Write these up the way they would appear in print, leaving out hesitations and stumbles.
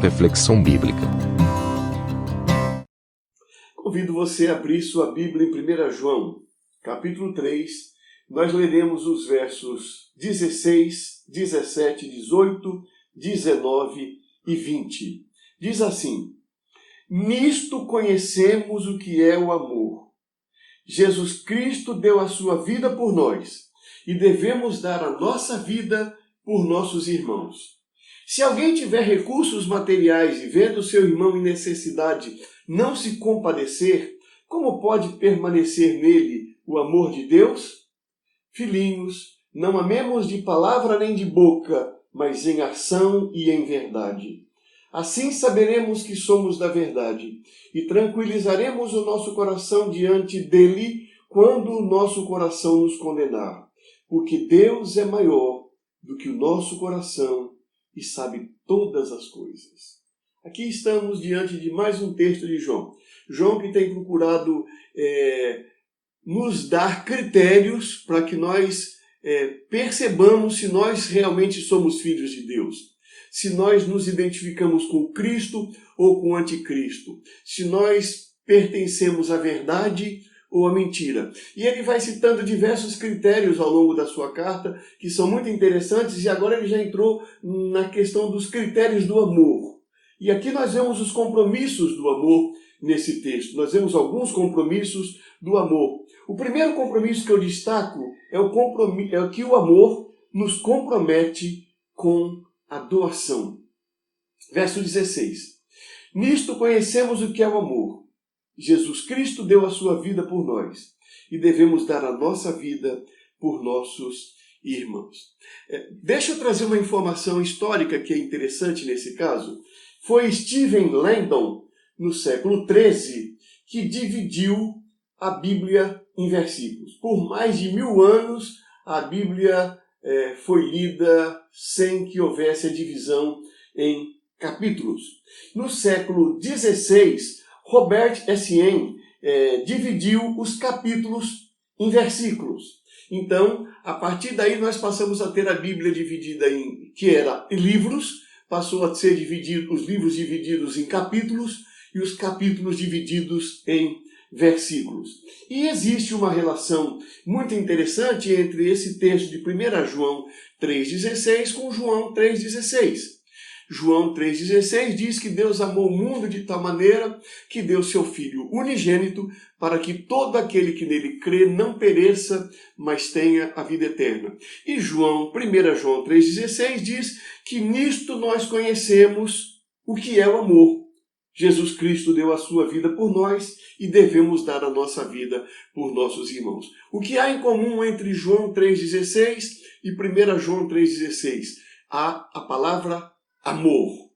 Reflexão Bíblica. Convido você a abrir sua Bíblia em 1 João, capítulo 3. Nós leremos os versos 16, 17, 18, 19 e 20. Diz assim: Nisto conhecemos o que é o amor. Jesus Cristo deu a sua vida por nós e devemos dar a nossa vida por nossos irmãos. Se alguém tiver recursos materiais e vendo seu irmão em necessidade não se compadecer, como pode permanecer nele o amor de Deus? Filhinhos, não amemos de palavra nem de boca, mas em ação e em verdade. Assim saberemos que somos da verdade e tranquilizaremos o nosso coração diante dele quando o nosso coração nos condenar, porque Deus é maior do que o nosso coração e sabe todas as coisas. Aqui estamos diante de mais um texto de João. João que tem procurado nos dar critérios para que nós percebamos se nós realmente somos filhos de Deus. Se nós nos identificamos com Cristo ou com o anticristo. Se nós pertencemos à verdade ou à mentira. E ele vai citando diversos critérios ao longo da sua carta, que são muito interessantes, e agora ele já entrou na questão dos critérios do amor. E aqui nós vemos os compromissos do amor nesse texto. Nós vemos alguns compromissos do amor. O primeiro compromisso que eu destaco é que o amor nos compromete com a doação. Verso 16. Nisto conhecemos o que é o amor. Jesus Cristo deu a sua vida por nós e devemos dar a nossa vida por nossos irmãos. Deixa eu trazer uma informação histórica que é interessante nesse caso. Foi Stephen Langdon, no século XIII, que dividiu a Bíblia em versículos. Por mais de 1000 anos, a Bíblia foi lida sem que houvesse a divisão em capítulos. No século XVI, Robert Essian dividiu os capítulos em versículos. Então, a partir daí, nós passamos a ter a Bíblia dividida que era livros, passou a ser os livros divididos em capítulos e os capítulos divididos em versículos. E existe uma relação muito interessante entre esse texto de 1 João 3,16 com João 3,16. João 3,16 diz que Deus amou o mundo de tal maneira que deu seu Filho unigênito para que todo aquele que nele crê não pereça, mas tenha a vida eterna. E 1 João 3,16 diz que nisto nós conhecemos o que é o amor. Jesus Cristo deu a sua vida por nós e devemos dar a nossa vida por nossos irmãos. O que há em comum entre João 3,16 e 1 João 3,16? Há a palavra amor.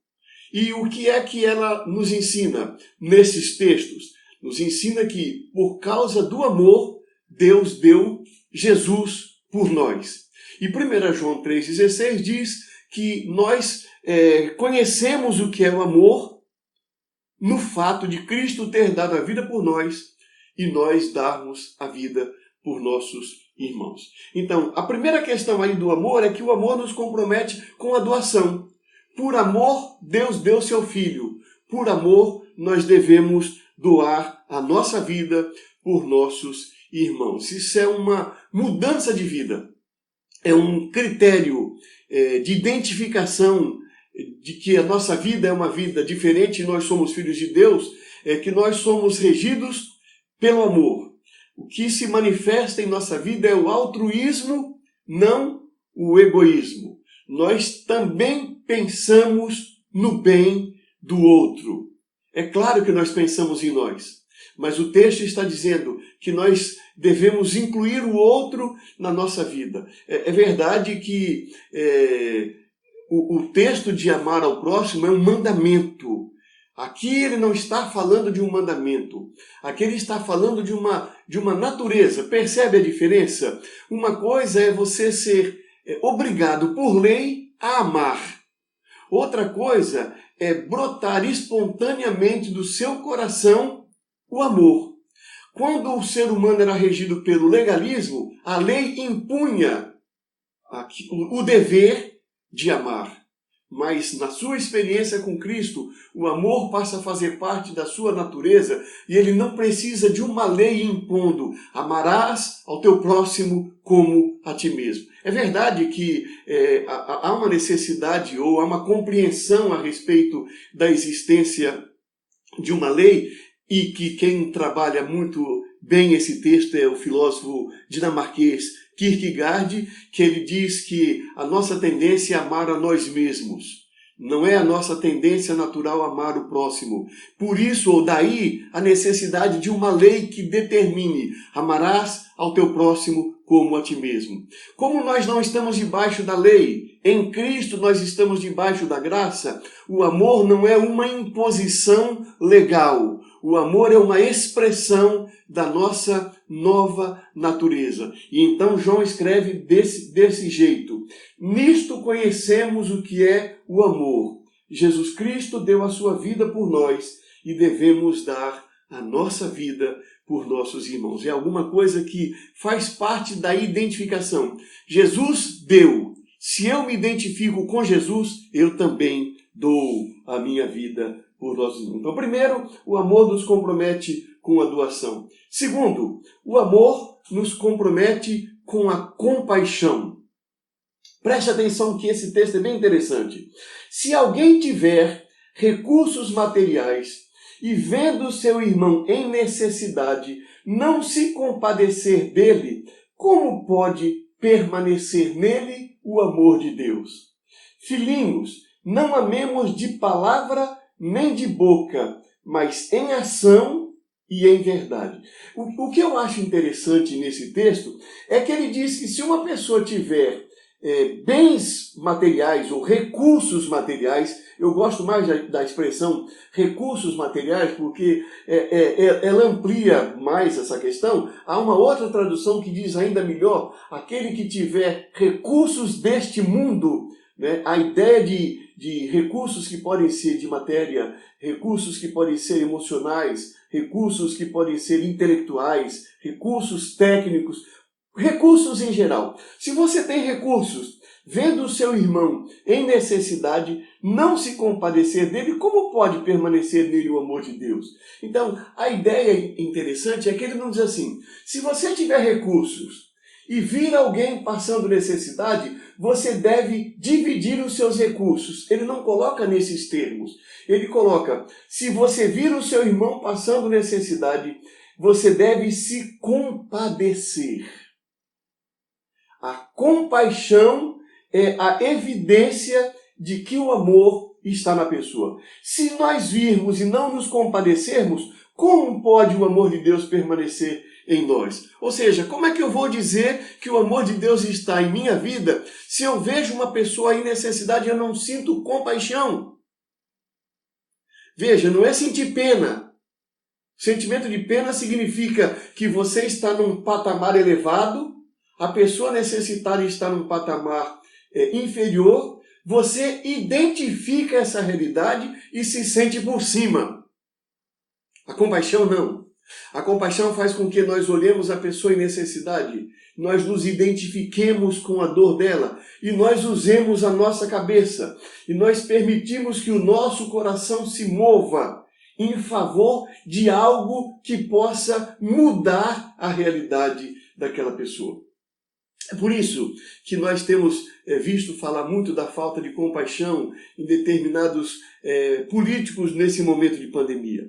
E o que é que ela nos ensina nesses textos? Nos ensina que, por causa do amor, Deus deu Jesus por nós. E 1 João 3,16 diz que nós conhecemos o que é o amor no fato de Cristo ter dado a vida por nós e nós darmos a vida por nossos irmãos. Então, a primeira questão aí do amor é que o amor nos compromete com a doação. Por amor, Deus deu seu Filho. Por amor, nós devemos doar a nossa vida por nossos irmãos. Isso é uma mudança de vida. É um critério de identificação de que a nossa vida é uma vida diferente e nós somos filhos de Deus, que nós somos regidos pelo amor. O que se manifesta em nossa vida é o altruísmo, não o egoísmo. Nós também pensamos no bem do outro. É claro que nós pensamos em nós, mas o texto está dizendo que nós devemos incluir o outro na nossa vida. É verdade que o texto de amar ao próximo é um mandamento. Aqui ele não está falando de um mandamento. Aqui ele está falando de uma natureza. Percebe a diferença? Uma coisa é você ser obrigado por lei a amar. Outra coisa é brotar espontaneamente do seu coração o amor. Quando o ser humano era regido pelo legalismo, a lei impunha o dever de amar. mas na sua experiência com Cristo, o amor passa a fazer parte da sua natureza e ele não precisa de uma lei impondo: amarás ao teu próximo como a ti mesmo. É verdade que há uma necessidade ou há uma compreensão a respeito da existência de uma lei, e que quem trabalha muito bem esse texto é o filósofo dinamarquês Kierkegaard, que ele diz que a nossa tendência é amar a nós mesmos. Não é a nossa tendência natural amar o próximo. Por isso, ou daí, a necessidade de uma lei que determine: amarás ao teu próximo como a ti mesmo. Como nós não estamos debaixo da lei, em Cristo nós estamos debaixo da graça, o amor não é uma imposição legal. O amor é uma expressão da nossa nova natureza. E então João escreve desse jeito: nisto conhecemos o que é o amor. Jesus Cristo deu a sua vida por nós e devemos dar a nossa vida por nossos irmãos. É alguma coisa que faz parte da identificação. Jesus deu. Se eu me identifico com Jesus, eu também dou a minha vida por nossos irmãos. Então, primeiro, o amor nos compromete com a doação. Segundo, o amor nos compromete com a compaixão. Preste atenção que esse texto é bem interessante. Se alguém tiver recursos materiais e vendo seu irmão em necessidade, não se compadecer dele, como pode permanecer nele o amor de Deus? Filhinhos, não amemos de palavra nem de boca, mas em ação e em verdade. O que eu acho interessante nesse texto é que ele diz que se uma pessoa tiver bens materiais ou recursos materiais, eu gosto mais da expressão recursos materiais porque ela amplia mais essa questão. Há uma outra tradução que diz ainda melhor: aquele que tiver recursos deste mundo, né? A ideia de recursos que podem ser de matéria, recursos que podem ser emocionais, recursos que podem ser intelectuais, recursos técnicos, recursos em geral. Se você tem recursos, vendo o seu irmão em necessidade, não se compadecer dele, como pode permanecer nele o amor de Deus? Então, a ideia interessante é que ele não diz assim: se você tiver recursos e vir alguém passando necessidade, você deve dividir os seus recursos. Ele não coloca nesses termos. Ele coloca: se você vir o seu irmão passando necessidade, você deve se compadecer. A compaixão é a evidência de que o amor está na pessoa. Se nós virmos e não nos compadecermos, como pode o amor de Deus permanecer em nós? Ou seja, como é que eu vou dizer que o amor de Deus está em minha vida se eu vejo uma pessoa em necessidade e eu não sinto compaixão? Veja, não é sentir pena. Sentimento de pena significa que você está num patamar elevado, a pessoa necessitada está num patamar inferior, você identifica essa realidade e se sente por cima. A compaixão não. A compaixão faz com que nós olhemos a pessoa em necessidade, nós nos identifiquemos com a dor dela e nós usemos a nossa cabeça e nós permitimos que o nosso coração se mova em favor de algo que possa mudar a realidade daquela pessoa. É por isso que nós temos visto falar muito da falta de compaixão em determinados políticos nesse momento de pandemia.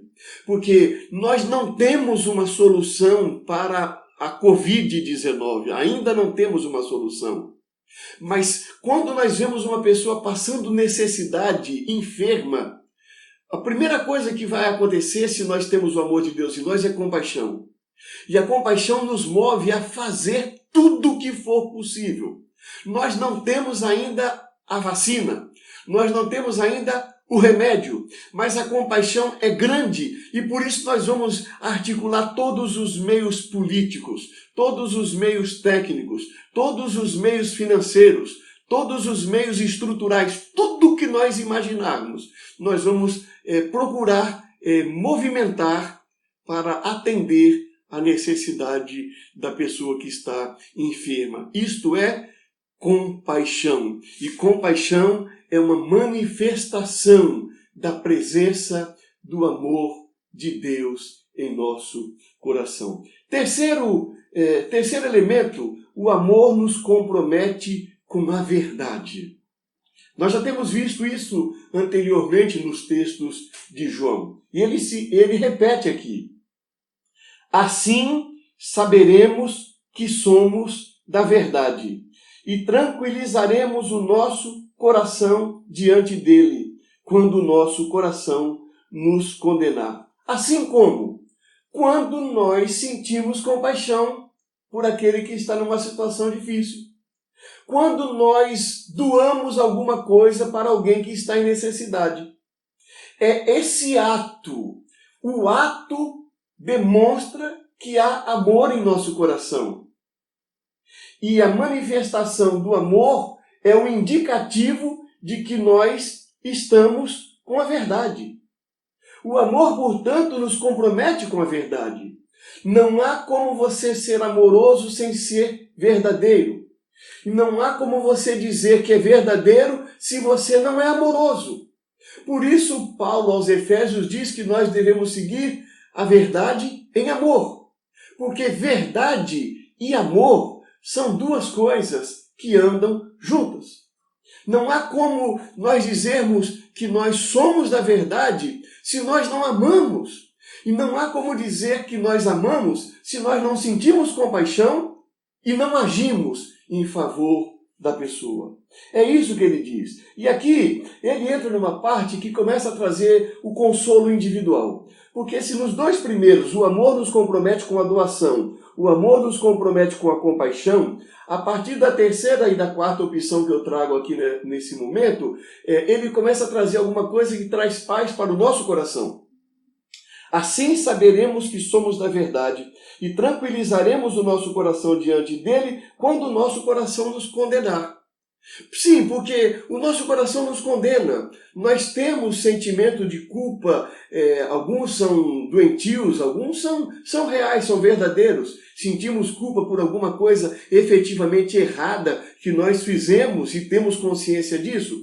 Porque nós não temos uma solução para a Covid-19, ainda não temos uma solução. Mas quando nós vemos uma pessoa passando necessidade, enferma, a primeira coisa que vai acontecer se nós temos o amor de Deus em nós é compaixão. E a compaixão nos move a fazer tudo o que for possível. Nós não temos ainda a vacina, nós não temos ainda o remédio, mas a compaixão é grande e por isso nós vamos articular todos os meios políticos, todos os meios técnicos, todos os meios financeiros, todos os meios estruturais, tudo o que nós imaginarmos, nós vamos procurar movimentar para atender a necessidade da pessoa que está enferma. Isto é compaixão. E compaixão é uma manifestação da presença do amor de Deus em nosso coração. Terceiro elemento, o amor nos compromete com a verdade. Nós já temos visto isso anteriormente nos textos de João. E ele repete aqui. Assim saberemos que somos da verdade e tranquilizaremos o nosso coração diante dele, quando o nosso coração nos condenar. Assim como quando nós sentimos compaixão por aquele que está numa situação difícil. Quando nós doamos alguma coisa para alguém que está em necessidade. É esse ato. O ato demonstra que há amor em nosso coração. E a manifestação do amor é um indicativo de que nós estamos com a verdade. O amor, portanto, nos compromete com a verdade. Não há como você ser amoroso sem ser verdadeiro. Não há como você dizer que é verdadeiro se você não é amoroso. Por isso, Paulo aos Efésios diz que nós devemos seguir a verdade em amor. Porque verdade e amor são duas coisas que andam juntas. Não há como nós dizermos que nós somos da verdade se nós não amamos. E não há como dizer que nós amamos se nós não sentimos compaixão e não agimos em favor da pessoa. É isso que ele diz. E aqui ele entra numa parte que começa a trazer o consolo individual. Porque se nos dois primeiros o amor nos compromete com a doação, o amor nos compromete com a compaixão, a partir da terceira e da quarta opção que eu trago aqui nesse momento, ele começa a trazer alguma coisa que traz paz para o nosso coração. Assim saberemos que somos da verdade e tranquilizaremos o nosso coração diante dele quando o nosso coração nos condenar. Sim, porque o nosso coração nos condena. Nós temos sentimento de culpa, alguns são doentios, alguns são reais, são verdadeiros. Sentimos culpa por alguma coisa efetivamente errada que nós fizemos e temos consciência disso.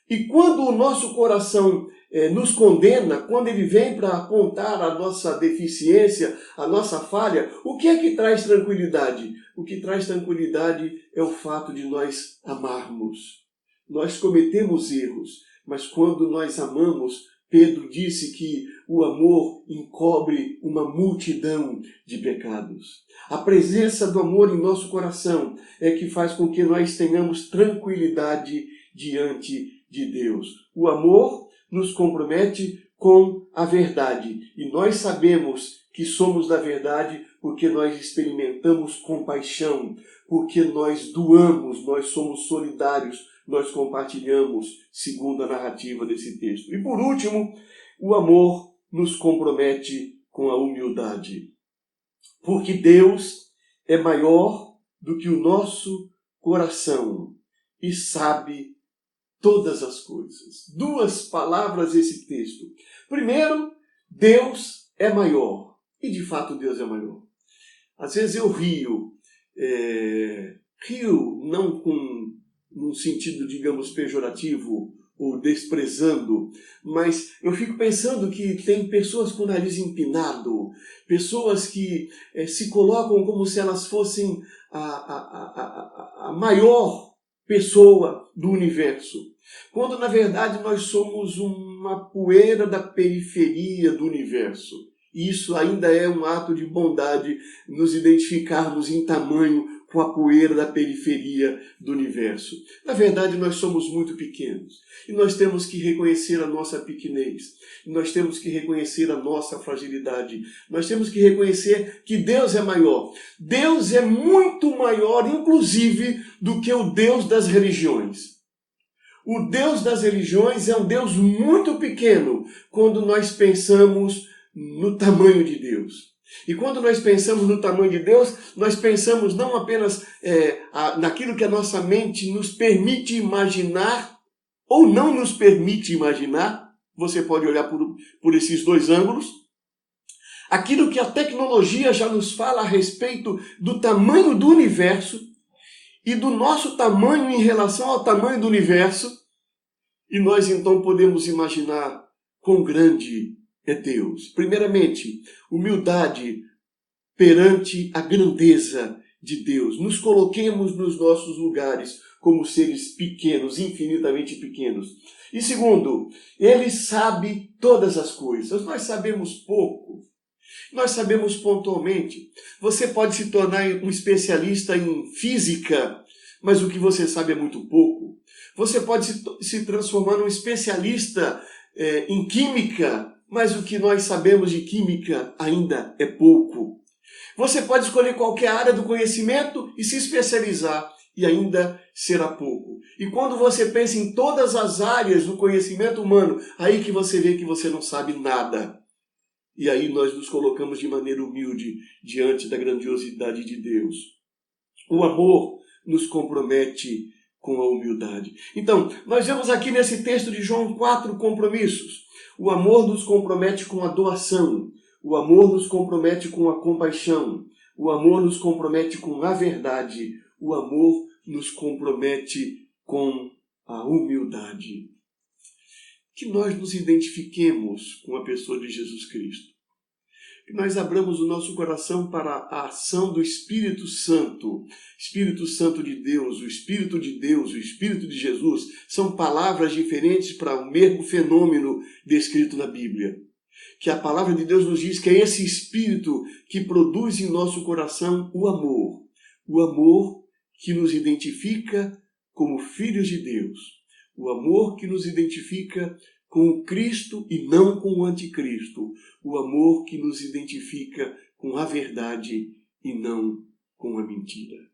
E quando o nosso coração nos condena, quando ele vem para apontar a nossa deficiência, a nossa falha, o que é que traz tranquilidade? O que traz tranquilidade é o fato de nós amarmos. Nós cometemos erros, mas quando nós amamos, Pedro disse que o amor encobre uma multidão de pecados. A presença do amor em nosso coração é que faz com que nós tenhamos tranquilidade diante de Deus. O amor nos compromete com a verdade. E nós sabemos que somos da verdade porque nós experimentamos compaixão, porque nós doamos, nós somos solidários, nós compartilhamos, segundo a narrativa desse texto. E por último, o amor nos compromete com a humildade. Porque Deus é maior do que o nosso coração e sabe todas as coisas. Duas palavras esse texto. Primeiro, Deus é maior. E de fato Deus é maior. Às vezes eu rio não num sentido, digamos, pejorativo ou desprezando, mas eu fico pensando que tem pessoas com o nariz empinado, pessoas que se colocam como se elas fossem a maior pessoa do universo, quando na verdade nós somos uma poeira da periferia do universo. Isso ainda é um ato de bondade, nos identificarmos em tamanho com a poeira da periferia do universo. Na verdade, nós somos muito pequenos e nós temos que reconhecer a nossa pequenez. Nós temos que reconhecer a nossa fragilidade. Nós temos que reconhecer que Deus é maior. Deus é muito maior, inclusive, do que o Deus das religiões. O Deus das religiões é um Deus muito pequeno quando nós pensamos no tamanho de Deus. E quando nós pensamos no tamanho de Deus, nós pensamos não apenas naquilo que a nossa mente nos permite imaginar ou não nos permite imaginar. Você pode olhar por esses dois ângulos. Aquilo que a tecnologia já nos fala a respeito do tamanho do universo e do nosso tamanho em relação ao tamanho do universo. E nós então podemos imaginar quão grande é Deus. Primeiramente, humildade perante a grandeza de Deus. Nos coloquemos nos nossos lugares como seres pequenos, infinitamente pequenos. E segundo, Ele sabe todas as coisas. Nós sabemos pouco. Nós sabemos pontualmente. Você pode se tornar um especialista em física, mas o que você sabe é muito pouco. Você pode se transformar num especialista em química, mas o que nós sabemos de química ainda é pouco. Você pode escolher qualquer área do conhecimento e se especializar, e ainda será pouco. E quando você pensa em todas as áreas do conhecimento humano, aí que você vê que você não sabe nada. E aí nós nos colocamos de maneira humilde diante da grandiosidade de Deus. O amor nos compromete com a humildade. Então, nós vemos aqui nesse texto de João 4 compromissos. O amor nos compromete com a doação. O amor nos compromete com a compaixão. O amor nos compromete com a verdade. O amor nos compromete com a humildade. Que nós nos identifiquemos com a pessoa de Jesus Cristo. Que nós abramos o nosso coração para a ação do Espírito Santo de Deus, o Espírito de Jesus, são palavras diferentes para o mesmo fenômeno descrito na Bíblia. Que a palavra de Deus nos diz que é esse Espírito que produz em nosso coração o amor que nos identifica como filhos de Deus, o amor que nos identifica com o Cristo e não com o anticristo, o amor que nos identifica com a verdade e não com a mentira.